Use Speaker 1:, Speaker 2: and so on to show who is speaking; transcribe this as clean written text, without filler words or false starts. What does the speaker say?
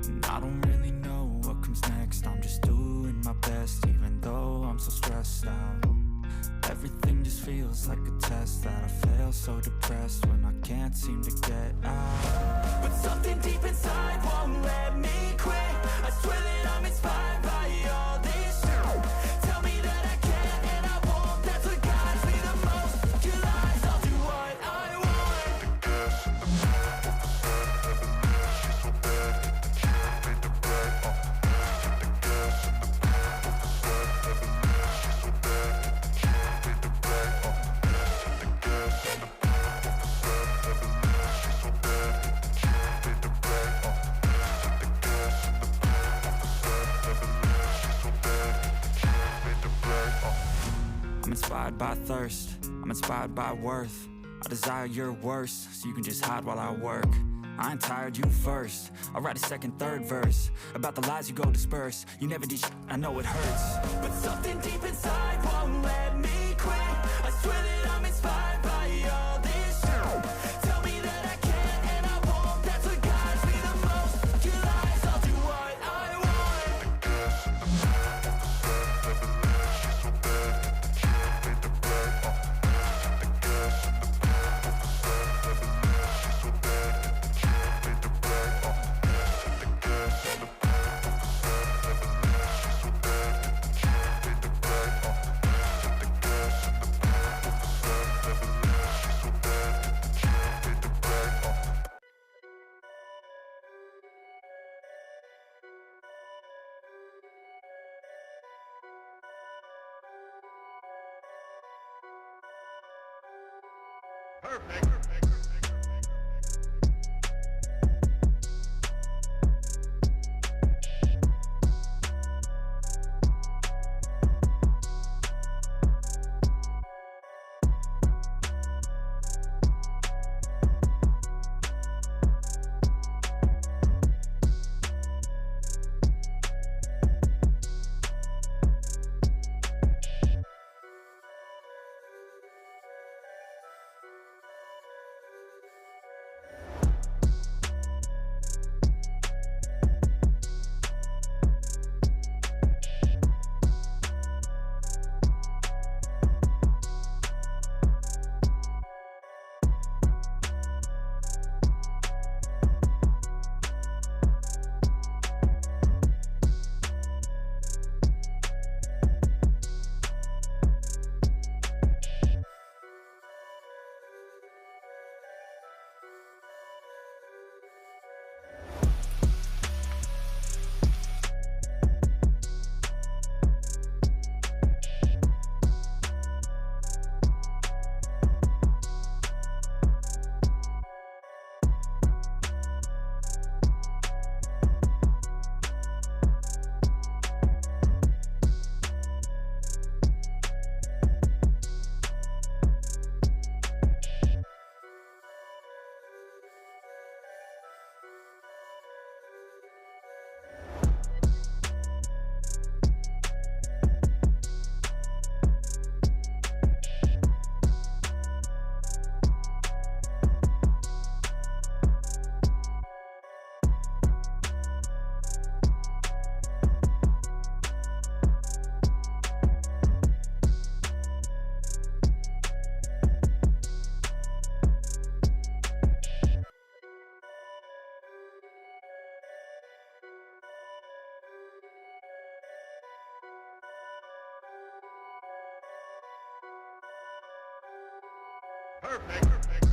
Speaker 1: And I don't really know what comes next. I'm just doing my best, even though I'm so stressed out. Everything just feels like a test that I fail, so depressed when I can't seem to get out. But something deep inside won't let me quit. I swear that I'm inspired by all this shit. Tell me that I can and I won't. That's what guides me the most. Your lies, I'll do what I want. I'm inspired by thirst, I'm inspired by worth. I desire your worst, so you can just hide while I work. I ain't tired, you first. I'll write a second, third verse about the lies you go disperse. You never did shit, I know it hurts. But something deep inside won't let me quit. I swear that I'm inspired by all this shit. Tell me that I can and I won't. That's what guides me the most. Your lies, I'll do what I want.
Speaker 2: Perfect.